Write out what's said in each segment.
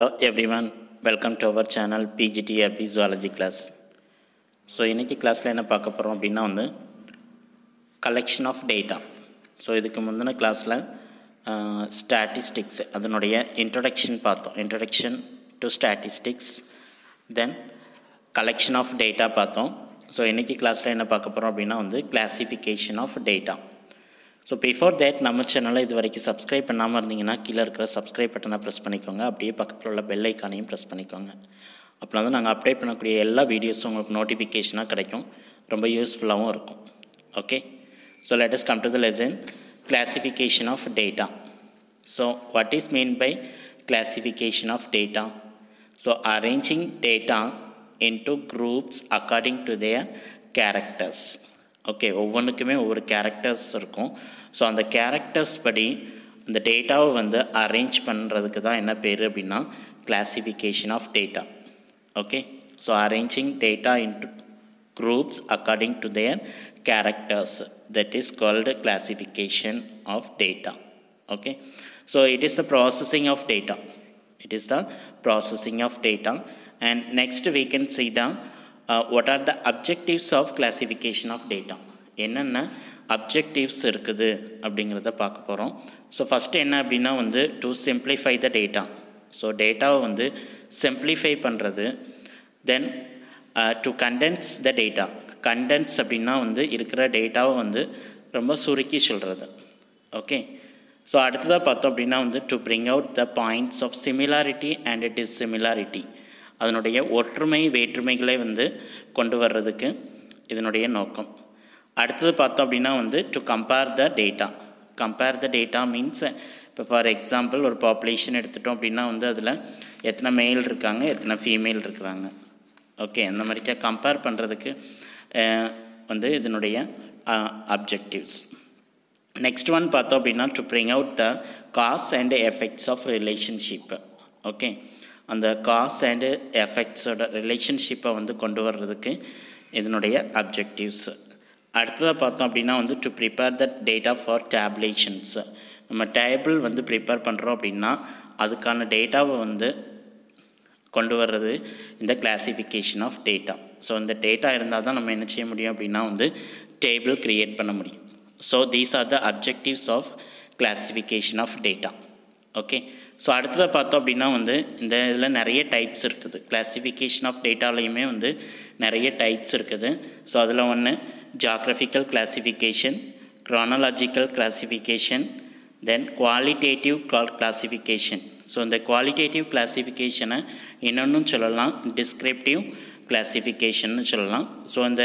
Hello everyone, welcome to our channel PGTRP Zoology class. So இன்னைக்கு கிளாஸ்ல என்ன பார்க்க போறோம் அப்படினா வந்து collection of data. So இதுக்கு முந்தின கிளாஸ்ல statistics அதனுடைய introduction பார்த்தோம். Introduction to statistics, then collection of data பார்த்தோம். So இன்னைக்கு கிளாஸ்ல என்ன பார்க்க போறோம் அப்படினா வந்து classification of data. So before that நம்ம சேனலை இது வரைக்கும் சப்ஸ்கிரைப் பண்ணாமல் இருந்தீங்கன்னா கீழே இருக்கிற சப்ஸ்கிரைப் பட்டனை ப்ரெஸ் பண்ணிக்கோங்க. அப்படியே பக்கத்தில் உள்ள பெல் ஐக்கானையும் ப்ரெஸ் பண்ணிக்கோங்க. அப்புறம் வந்து நாங்கள் அப்டேட் பண்ணக்கூடிய எல்லா வீடியோஸும் உங்களுக்கு நோட்டிஃபிகேஷனாக கிடைக்கும். ரொம்ப யூஸ்ஃபுல்லாகவும் இருக்கும். Okay, so let us come to the lesson classification of data. So what is meant by classification of data? So arranging data into groups according to their characters. Okay, ஒவ்வொன்றுக்குமே ஒவ்வொரு கேரக்டர்ஸ் இருக்கும். ஸோ அந்த characters படி இந்த டேட்டாவை வந்து arrange பண்ணுறதுக்கு தான் என்ன பேர் அப்படின்னா classification of data. Okay, so arranging data into groups according to their characters, that is called classification of data. Okay, so it is the processing of data. It is the processing of data. And next we can see the what are the objectives of classification of data. என்னென்ன objectives இருக்குது அப்படிங்கிறத பார்க்க போகிறோம். So first என்ன அப்படின்னா வந்து to simplify the data. So டேட்டாவை வந்து சிம்ப்ளிஃபை பண்ணுறது. Then to condense the data. Condense அப்படின்னா வந்து இருக்கிற டேட்டாவை வந்து ரொம்ப சுருக்கி சொல்கிறது. ஓகே, ஸோ அடுத்ததாக பார்த்தோம் அப்படின்னா வந்து to bring out the points of similarity and dissimilarity. அதனுடைய ஒற்றுமை வேற்றுமைகளை வந்து கொண்டு வர்றதுக்கு இதனுடைய நோக்கம். அடுத்தது பார்த்தோம் அப்படின்னா வந்து to compare the data. Compare the data means இப்போ ஃபார் எக்ஸாம்பிள் ஒரு பாப்புலேஷன் எடுத்துட்டோம் அப்படின்னா வந்து அதில் எத்தனை மேல் இருக்காங்க எத்தனை ஃபீமேல் இருக்கிறாங்க. ஓகே, அந்த மாதிரிக்கா கம்பேர் பண்ணுறதுக்கு வந்து இதனுடைய அப்ஜெக்டிவ்ஸ். நெக்ஸ்ட் ஒன் பார்த்தோம் அப்படின்னா to bring out the cause and effects of relationship. Okay, அந்த காஸ் அண்டு எஃபெக்ட்ஸோட ரிலேஷன்ஷிப்பை வந்து கொண்டு வர்றதுக்கு இதனுடைய அப்ஜெக்டிவ்ஸ். அடுத்ததாக பார்த்தோம் அப்படின்னா வந்து to prepare the data for tabulations. நம்ம டேபிள் வந்து ப்ரிப்பேர் பண்ணுறோம் அப்படின்னா அதுக்கான டேட்டாவை வந்து கொண்டு வர்றது இந்த கிளாசிஃபிகேஷன் ஆஃப் டேட்டா. ஸோ இந்த டேட்டா இருந்தால் தான் நம்ம என்ன செய்ய முடியும் அப்படின்னா வந்து டேபிள் க்ரியேட் பண்ண முடியும். So these are the objectives of classification of data. Okay, so அடுத்ததாக பார்த்தோம் அப்படின்னா வந்து இந்த இதில் நிறைய டைப்ஸ் இருக்குது. கிளாசிஃபிகேஷன் ஆஃப் டேட்டாலையுமே வந்து நிறைய டைப்ஸ் இருக்குது. ஸோ அதில் ஒன்று ஜியாகிரபிக்கல் கிளாசிஃபிகேஷன், க்ரானலாஜிக்கல் கிளாசிஃபிகேஷன், தென் குவாலிட்டேட்டிவ் கிளாசிஃபிகேஷன். ஸோ இந்த குவாலிட்டேட்டிவ் கிளாசிஃபிகேஷனை இன்னொன்றும் சொல்லலாம் டிஸ்கிரிப்டிவ் கிளாசிஃபிகேஷன்னு சொல்லலாம். ஸோ இந்த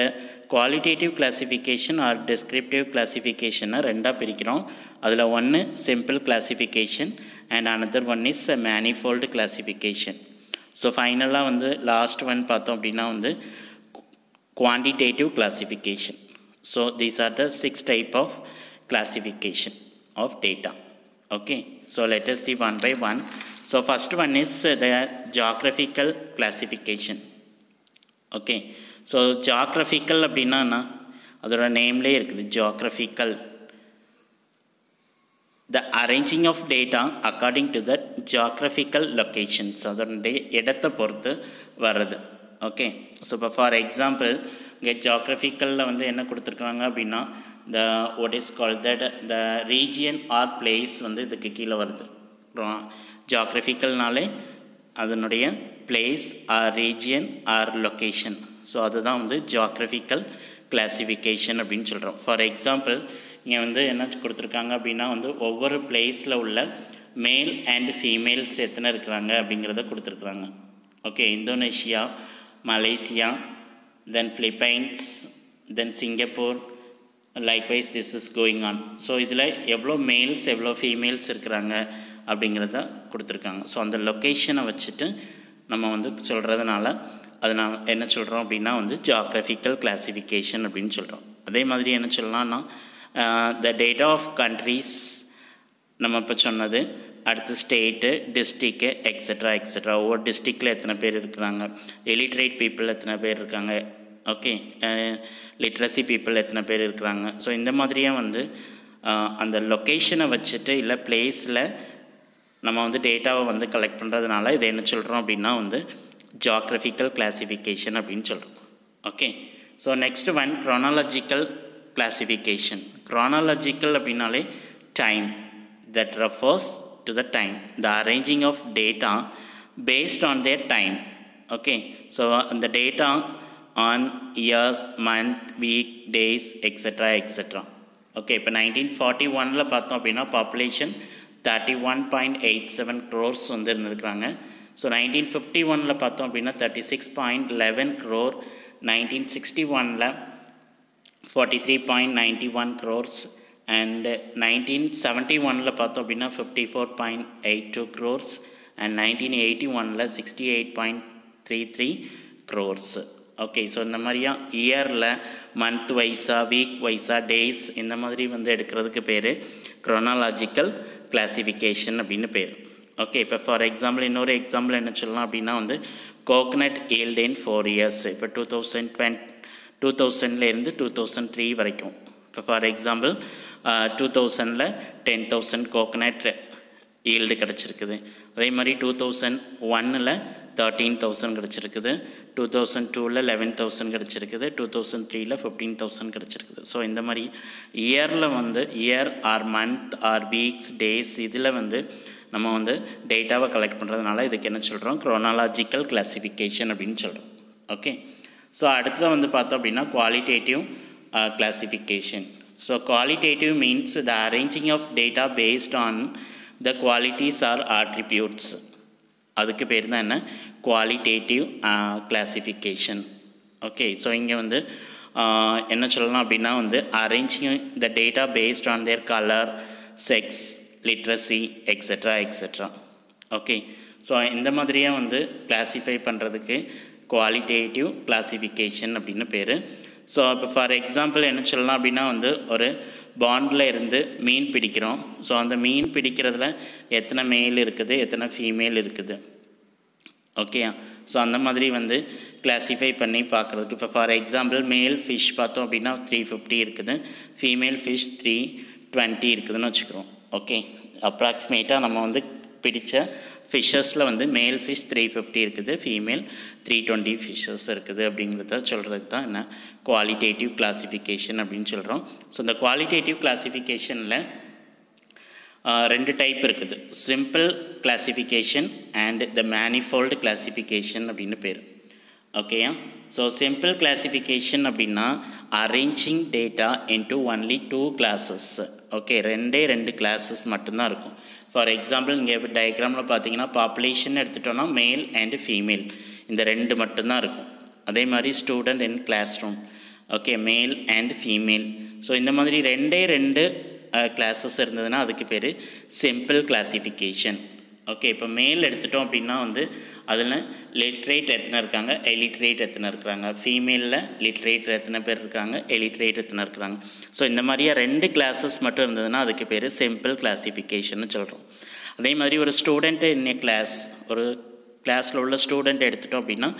குவாலிட்டேட்டிவ் கிளாசிஃபிகேஷன் ஆர் டிஸ்கிரிப்டிவ் கிளாசிஃபிகேஷனை ரெண்டாக பிரிக்கிறோம். அதில் ஒன்று simple classification and another one is manifold classification. So ஃபைனலாக வந்து லாஸ்ட் ஒன் பார்த்தோம் அப்படின்னா வந்து quantitative classification. So these are the 6 type of classification of data. Okay, so let us see one by one. So first one is the geographical classification. Okay, so geographical அப்படின்னா அதோட நேம்லேயே இருக்குது geographical. The arranging of data according to the geographical locations. அதனுடைய இடத்தை பொறுத்து வர்றது. Okay, so இப்போ for example இங்கே ஜியாகிரபிக்கலில் வந்து என்ன கொடுத்துருக்காங்க அப்படின்னா the what is call that the region or place வந்து இதுக்கு கீழே வருது. ஜியாகிரபிக்கல்னாலே அதனுடைய place or region or location. So அதுதான் வந்து ஜியாகிரபிக்கல் கிளாசிஃபிகேஷன் அப்படின்னு சொல்கிறோம். ஃபார் எக்ஸாம்பிள் இங்கே வந்து என்ன கொடுத்துருக்காங்க அப்படின்னா வந்து ஒவ்வொரு பிளேஸில் உள்ள மேல் அண்ட் ஃபீமேல்ஸ் எத்தனை இருக்கிறாங்க அப்படிங்கிறத கொடுத்துருக்குறாங்க. Okay, Indonesia, Malaysia, then Philippines, then Singapore, likewise this is going on. So இதில் எவ்வளோ மேல்ஸ் எவ்வளோ ஃபீமேல்ஸ் இருக்கிறாங்க அப்படிங்கிறத கொடுத்துருக்காங்க. ஸோ அந்த லொக்கேஷனை வச்சுட்டு நம்ம வந்து சொல்கிறதுனால அது நான் என்ன சொல்கிறோம் அப்படின்னா வந்து ஜியாகிரபிக்கல் கிளாசிஃபிகேஷன் அப்படின்னு சொல்கிறோம். அதே மாதிரி என்ன சொல்லலாம்னா த டேட்டா ஆஃப் கண்ட்ரீஸ் நம்ம இப்போ சொன்னது. அடுத்து ஸ்டேட்டு, டிஸ்ட்ரிக்கு, எக்ஸட்ரா எக்ஸட்ரா. ஒவ்வொரு டிஸ்ட்ரிக்டில் எத்தனை பேர் இருக்கிறாங்க, இலிட்ரேட் பீப்புள் எத்தனை பேர் இருக்காங்க, ஓகே, லிட்ரஸி பீப்புள் எத்தனை பேர் இருக்கிறாங்க. ஸோ இந்த மாதிரியே வந்து அந்த லொக்கேஷனை வச்சுட்டு இல்லை பிளேஸில் நம்ம வந்து டேட்டாவை வந்து கலெக்ட் பண்ணுறதுனால இதை என்ன சொல்கிறோம் அப்படின்னா வந்து ஜியாகிரபிக்கல் கிளாசிஃபிகேஷன் அப்படின்னு சொல்கிறோம். Okay, so next one chronological classification. Chronological அப்படின்னாலே time, that refers to the time, the arranging of data based on their time. Okay, so the data on years, month, week, days, etc. etc. Okay, இப்போ 1941 பார்த்தோம் அப்படின்னா population 31.87 crores வந்து இருந்திருக்கிறாங்க. So 1951 பார்த்தோம் அப்படின்னா 36.11 crore, 1961 43.91 crores, and 1971 பார்த்தோம் அப்படின்னா 54.82 crores, and 1981 68.33 crores. Okay, so இந்த மாதிரியா இயரில் மந்த் வைஸாக, வீக் வைஸாக, டேஸ் இந்த மாதிரி வந்து எடுக்கிறதுக்கு பேர் க்ரோனாலஜிக்கல் கிளாசிஃபிகேஷன் அப்படின்னு பேர். ஓகே, இப்போ ஃபார் எக்ஸாம்பிள் இன்னொரு எக்ஸாம்பிள் என்ன சொல்லலாம் அப்படின்னா வந்து கோகனட் ஈல்ட் இன் 4 years. இப்போ 2000 2003 வரைக்கும். இப்போ ஃபார் எக்ஸாம்பிள் 2000 10,000 கோகனட் ஈல்டு கிடச்சிருக்குது. அதே மாதிரி 2001 13,000 கிடச்சிருக்குது, 2002 11,000 கிடச்சிருக்குது, 2003 15,000 கிடச்சிருக்குது. ஸோ இந்த மாதிரி இயரில் வந்து year R month or weeks, days இதில் வந்து நம்ம வந்து டேட்டாவை கலெக்ட் பண்ணுறதுனால இதுக்கு என்ன சொல்கிறோம், க்ரோனாலஜிக்கல் கிளாசிஃபிகேஷன் அப்படின்னு சொல்கிறோம். ஓகே, ஸோ அடுத்ததாக வந்து பார்த்தோம் அப்படின்னா qualitative classification. So qualitative means the arranging of data based on the qualities or attributes. அதுக்கு பேர் தான் என்ன, குவாலிட்டேட்டிவ் கிளாசிஃபிகேஷன். ஓகே, ஸோ இங்கே வந்து என்ன சொல்லலாம் அப்படின்னா வந்து arranging the data based on there colour, sex, literacy etcetera etcetera. Okay, so இந்த மாதிரியாக வந்து கிளாஸிஃபை பண்ணுறதுக்கு குவாலிட்டேட்டிவ் கிளாசிஃபிகேஷன் அப்படின்னு பேர். ஸோ இப்போ ஃபார் எக்ஸாம்பிள் என்ன சொல்லலாம் அப்படின்னா வந்து ஒரு பாண்டில் இருந்து மீன் பிடிக்கிறோம். ஸோ அந்த மீன் பிடிக்கிறதுல எத்தனை மேல் இருக்குது, எத்தனை ஃபீமேல் இருக்குது. ஓகே, ஸோ அந்த மாதிரி வந்து கிளாஸிஃபை பண்ணி பார்க்குறதுக்கு இப்போ ஃபார் எக்ஸாம்பிள் மேல் ஃபிஷ் பார்த்தோம் அப்படின்னா 350 இருக்குது, ஃபீமேல் ஃபிஷ் 320 இருக்குதுன்னு வச்சுக்கிறோம். ஓகே, அப்ராக்சிமேட்டாக நம்ம வந்து பிடித்த ஃபிஷ்ஷஸில் வந்து மேல் ஃபிஷ் 350 இருக்குது, ஃபீமேல் 320 ஃபிஷ்ஷஸ் இருக்குது அப்படிங்கிறத சொல்கிறதுக்கு தான் என்ன குவாலிட்டேட்டிவ் கிளாசிஃபிகேஷன் அப்படின்னு சொல்கிறோம். ஸோ இந்த குவாலிட்டேட்டிவ் கிளாசிஃபிகேஷனில் 2 டைப் இருக்குது, simple classification and the manifold classification அப்படின்னு பேர். ஓகேயா, ஸோ சிம்பிள் கிளாசிஃபிகேஷன் அப்படின்னா arranging data into only 2 classes. Okay, 2 classes மட்டும்தான் இருக்கும். ஃபார் எக்ஸாம்பிள் இங்கே டயக்ராமில் பார்த்தீங்கன்னா பாப்புலேஷன் எடுத்துட்டோன்னா மேல் அண்டு ஃபீமேல் இந்த 2 மட்டும்தான் இருக்கும். அதே மாதிரி student in classroom, okay, male and female. So இந்த மாதிரி 2 classes இருந்ததுன்னா அதுக்கு பேர் சிம்பிள் கிளாசிஃபிகேஷன். ஓகே, இப்போ மேல் எடுத்துட்டோம் அப்படின்னா வந்து அதில் லிட்ரேட் எத்தனை இருக்காங்க, எலிட்ரேட் எத்தனை இருக்கிறாங்க, ஃபீமேலில் லிட்ரேட் எத்தனை பேர் இருக்காங்க, எலிட்ரேட் எத்தனை இருக்கிறாங்க. ஸோ இந்த மாதிரியாக 2 classes மட்டும் இருந்ததுன்னா அதுக்கு பேர் சிம்பிள் கிளாசிஃபிகேஷன் சொல்கிறோம். அதே மாதிரி ஒரு ஸ்டூடெண்ட்டு இன்னும் கிளாஸ், ஒரு கிளாஸில் உள்ள ஸ்டூடெண்ட் எடுத்துட்டோம் அப்படின்னா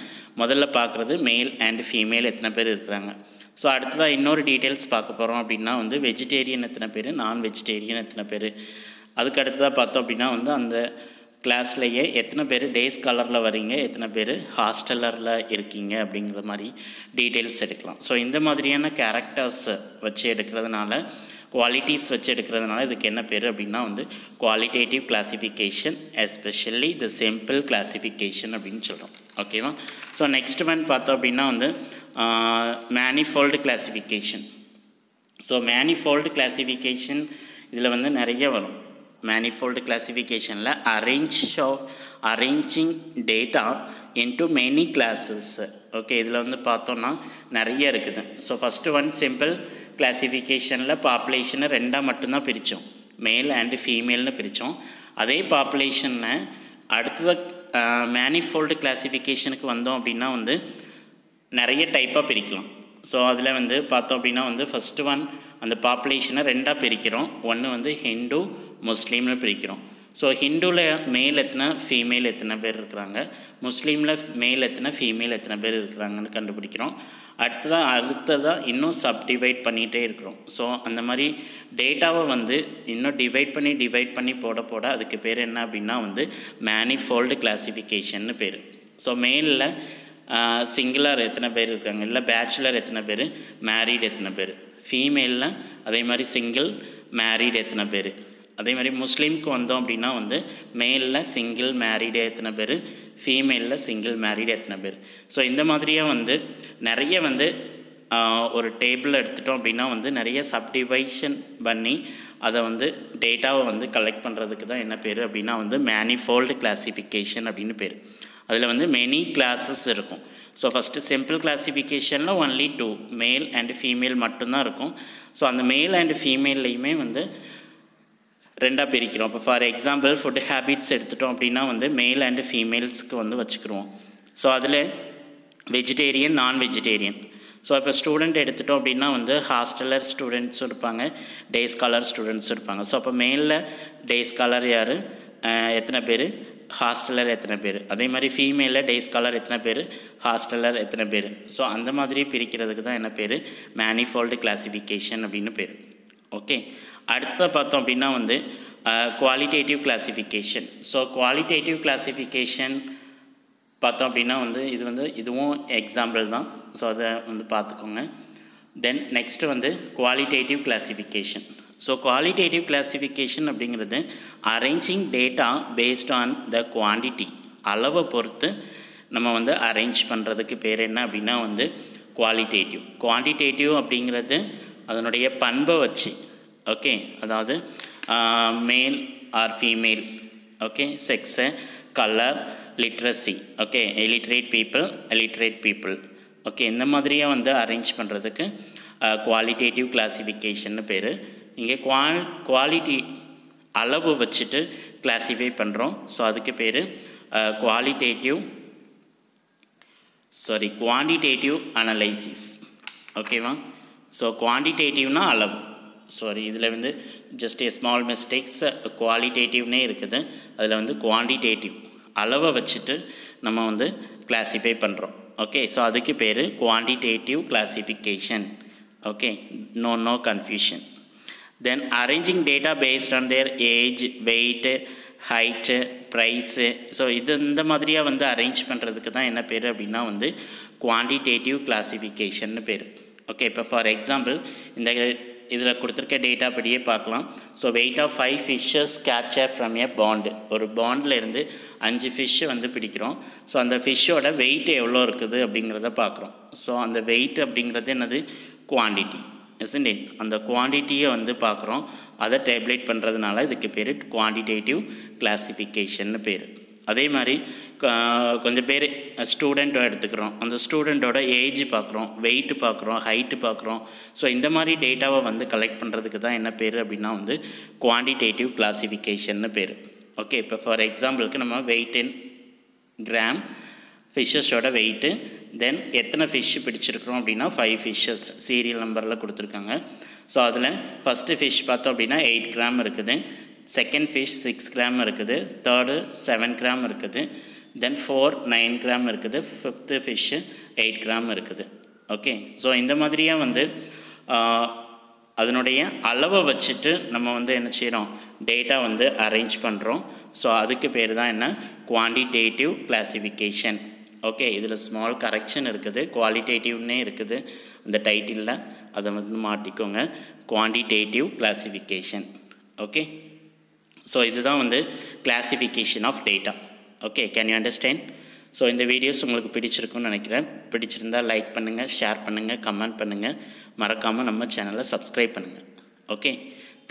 முதல்ல பார்க்குறது மேல் அண்ட் ஃபீமேல் எத்தனை பேர் இருக்கிறாங்க. ஸோ அடுத்ததாக இன்னொரு டீட்டெயில்ஸ் பார்க்க போகிறோம் அப்படின்னா வந்து வெஜிடேரியன் எத்தனை பேர், நான் வெஜிடேரியன் எத்தனை பேர். அதுக்கு அடுத்ததாக பார்த்தோம் அப்படின்னா வந்து அந்த கிளாஸ்லேயே எத்தனை பேர் டேஸ் ஸ்காலரில் வரீங்க, எத்தனை பேர் ஹாஸ்டலரில் இருக்கீங்க அப்படிங்கிற மாதிரி டீட்டெயில்ஸ் எடுக்கலாம். ஸோ இந்த மாதிரியான கேரக்டர்ஸ் வச்சு எடுக்கிறதுனால, குவாலிட்டிஸ் வச்சு எடுக்கிறதுனால இதுக்கு என்ன பேர் அப்படின்னா வந்து qualitative classification, especially the simple classification அப்படின்னு சொல்கிறோம். ஓகேவா, ஸோ நெக்ஸ்ட் ஒன் பார்த்தோம் அப்படின்னா வந்து manifold classification. So manifold classification இதில் வந்து நிறைய வரும். மேனிஃபோல்டு கிளாசிஃபிகேஷனில் arranging data into many classes. Okay, இதில் வந்து பார்த்தோன்னா நிறைய இருக்குது. ஸோ ஃபஸ்ட்டு ஒன் சிம்பிள் கிளாசிஃபிகேஷனில் பாப்புலேஷனை 2 மட்டும்தான் பிரித்தோம், மேல் அண்டு ஃபீமேல்னு பிரித்தோம். அதே பாப்புலேஷனில் அடுத்தது மேனிஃபோல்டு கிளாசிஃபிகேஷனுக்கு வந்தோம் அப்படின்னா வந்து நிறைய டைப்பாக பிரிக்கலாம். ஸோ அதில் வந்து பார்த்தோம் அப்படின்னா வந்து ஃபஸ்ட்டு ஒன் அந்த பாப்புலேஷனை 2 பிரிக்கிறோம். ஒன்று வந்து ஹிந்து முஸ்லீம்னு பிரிக்கிறோம். ஸோ ஹிந்துவில் மேல் எத்தனை ஃபீமேல் எத்தனை பேர் இருக்கிறாங்க, முஸ்லீமில் மேல் எத்தனை ஃபீமேல் எத்தனை பேர் இருக்கிறாங்கன்னு கண்டுபிடிக்கிறோம். அடுத்ததாக இன்னும் சப்டிவைட் பண்ணிகிட்டே இருக்கிறோம். ஸோ அந்த மாதிரி டேட்டாவை வந்து இன்னும் டிவைட் பண்ணி போட அதுக்கு பேர் என்ன அப்படின்னா வந்து மேனிஃபோல்டு கிளாசிஃபிகேஷன்னு பேர். ஸோ மேலில் சிங்குலர் எத்தனை பேர் இருக்காங்க, இல்லை பேச்சுலர் எத்தனை பேர், மேரீடு எத்தனை பேர், ஃபீமேலில் அதே மாதிரி சிங்கிள் மேரீடு எத்தனை பேர். அதே மாதிரி முஸ்லீமுக்கு வந்தோம் அப்படின்னா வந்து மேலில் சிங்கிள் மேரீடு எத்தனை பேர், ஃபீமேலில் சிங்கிள் மேரீடு எத்தனை பேர். ஸோ இந்த மாதிரியாக வந்து நிறைய வந்து ஒரு டேபிள் எடுத்துட்டோம் அப்படின்னா வந்து நிறைய சப்டிவைஷன் பண்ணி அதை வந்து டேட்டாவை வந்து கலெக்ட் பண்ணுறதுக்கு தான் என்ன பேர் அப்படின்னா வந்து மேனிஃபோல்டு கிளாசிஃபிகேஷன் அப்படின்னு பேர். அதில் வந்து மெனி கிளாஸஸ் இருக்கும். ஸோ ஃபஸ்ட்டு சிம்பிள் கிளாசிஃபிகேஷனில் ஒன்லி 2 மேல் அண்ட் ஃபீமேல் மட்டும்தான் இருக்கும். ஸோ அந்த மேல் அண்ட் ஃபீமேல்லையுமே வந்து ரெண்டாக பிரிக்கிறோம். இப்போ ஃபார் எக்ஸாம்பிள் ஃபுட் ஹேபிட்ஸ் எடுத்துட்டோம் அப்படின்னா வந்து மேல் அண்டு ஃபீமேல்ஸ்க்கு வந்து வச்சுக்கிறோம். ஸோ அதில் வெஜிடேரியன், நான் வெஜிடேரியன். ஸோ இப்போ ஸ்டூடெண்ட் எடுத்துட்டோம் அப்படின்னா வந்து ஹாஸ்டலர் ஸ்டூடெண்ட்ஸும் இருப்பாங்க, டே ஸ்காலர் ஸ்டூடெண்ட்ஸும் இருப்பாங்க. ஸோ அப்போ மேலில் டே ஸ்காலர் யார், எத்தனை பேர், ஹாஸ்டலர் எத்தனை பேர். அதே மாதிரி ஃபீமேலில் டே ஸ்காலர் எத்தனை பேர், ஹாஸ்டலர் எத்தனை பேர். ஸோ அந்த மாதிரி பிரிக்கிறதுக்கு தான் என்ன பேர், மேனிஃபோல்டு கிளாசிஃபிகேஷன் அப்படின்னு பேர். ஓகே, அடுத்த பார்த்தோம் அப்படின்னா வந்து qualitative classification. So qualitative classification பார்த்தோம் அப்படின்னா வந்து இதுவும் எக்ஸாம்பிள் தான். ஸோ அதை வந்து பார்த்துக்கோங்க. தென் நெக்ஸ்ட்டு வந்து qualitative classification. So qualitative classification அப்படிங்கிறது arranging data based on the quantity, அளவை பொறுத்து நம்ம வந்து அரேஞ்ச் பண்ணுறதுக்கு பேர் என்ன அப்படின்னா வந்து குவாலிட்டேட்டிவ். குவான்டிடேட்டிவ் அப்படிங்கிறது அதனுடைய பண்பை வச்சு, ஓகே, அதாவது male or female, okay, sex, colour, literacy, okay, illiterate people, okay, இந்த மாதிரியாக வந்து அரேஞ்ச் பண்ணுறதுக்கு குவாலிட்டேட்டிவ் கிளாசிஃபிகேஷன்னு பேர். இங்கே குவாலிட்டி அளவு வச்சுட்டு கிளாஸிஃபை பண்ணுறோம். ஸோ அதுக்கு பேர் குவான்டிடேட்டிவ் அனலைசிஸ். ஓகேவா? ஸோ குவான்டிடேட்டிவ்னா அளவு, இதில் வந்து ஜஸ்ட் ஏ ஸ்மால் மிஸ்டேக்ஸ், குவாலிட்டேட்டிவ்னே இருக்குது, அதில் வந்து குவான்டிடேட்டிவ் அளவை வச்சுட்டு நம்ம வந்து கிளாஸிஃபை பண்ணுறோம். ஓகே, ஸோ அதுக்கு பேர் quantitative classification. Okay, no confusion. Then arranging data based on their age, weight, height, price. So இந்த மாதிரியாக வந்து அரேஞ்ச் பண்ணுறதுக்கு தான் என்ன பேர் அப்படின்னா வந்து குவான்டிடேட்டிவ் கிளாசிஃபிகேஷன்னு பேர். ஓகே, இப்போ ஃபார் எக்ஸாம்பிள் இந்த இதில் கொடுத்துருக்க டேட்டா படியே பார்க்கலாம். So weight of 5 fishes capture from a pond. ஒரு பாண்டில் இருந்து 5 ஃபிஷ்ஷு வந்து பிடிக்கிறோம். ஸோ அந்த ஃபிஷ்ஷோட வெயிட் எவ்வளோ இருக்குது அப்படிங்கிறத பார்க்குறோம். ஸோ அந்த வெயிட் அப்படிங்கிறது என்னது, குவான்டிட்டி, isn't it? அந்த குவான்டிட்டியை வந்து பார்க்குறோம். அதை டேப்லேட் பண்ணுறதுனால இதுக்கு பேர் குவான்டிடேட்டிவ் கிளாசிஃபிகேஷன்னு பேர். அதே மாதிரி கொஞ்சம் பேர் ஸ்டூடெண்ட்டை எடுத்துக்கிறோம். அந்த ஸ்டூடெண்ட்டோட ஏஜ் பார்க்குறோம், வெயிட்டு பார்க்குறோம், ஹைட்டு பார்க்குறோம். ஸோ இந்த மாதிரி டேட்டாவை வந்து கலெக்ட் பண்ணுறதுக்கு தான் என்ன பேர் அப்படின்னா வந்து குவான்டிடேட்டிவ் கிளாசிஃபிகேஷன்னு பேர். ஓகே, இப்போ ஃபார் எக்ஸாம்பிளுக்கு நம்ம வெயிட் இன் கிராம், ஃபிஷ்ஷஸோட வெயிட்டு, தென் எத்தனை ஃபிஷ்ஷு பிடிச்சிருக்கிறோம் அப்படின்னா 5 ஃபிஷ்ஷஸ் சீரியல் நம்பரில் கொடுத்துருக்காங்க. ஸோ அதில் ஃபஸ்ட்டு ஃபிஷ் பார்த்தோம் அப்படின்னா 8 கிராம் இருக்குது, செகண்ட் ஃபிஷ் 6 கிராம் இருக்குது, தேர்டு 7 கிராம் இருக்குது, தென் 4 9 கிராம் இருக்குது, ஃபிஃப்த்து ஃபிஷ்ஷு 8 கிராம் இருக்குது. ஓகே, ஸோ இந்த மாதிரியாக வந்து அதனுடைய அளவை வச்சுட்டு நம்ம வந்து என்ன செய்கிறோம், டேட்டா வந்து அரேஞ்ச் பண்ணுறோம். ஸோ அதுக்கு பேர் தான் என்ன, குவான்டிடேட்டிவ் கிளாசிஃபிகேஷன். ஓகே, இதில் ஸ்மால் கரெக்ஷன் இருக்குது, குவாலிட்டேட்டிவ்னே இருக்குது அந்த டைட்டிலில், அதை வந்து மாட்டிக்கோங்க, குவான்டிடேட்டிவ் கிளாசிஃபிகேஷன். ஓகே, ஸோ இதுதான் வந்து classification of data. Okay, can you understand? So இந்த வீடியோஸ் உங்களுக்கு பிடிச்சிருக்குன்னு நினைக்கிறேன். பிடிச்சிருந்தால் லைக் பண்ணுங்கள், ஷேர் பண்ணுங்கள், கமெண்ட் பண்ணுங்கள், மறக்காமல் நம்ம சேனலை சப்ஸ்கிரைப் பண்ணுங்கள். Okay,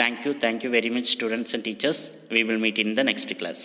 thank you very much students and teachers. We will meet in the next class.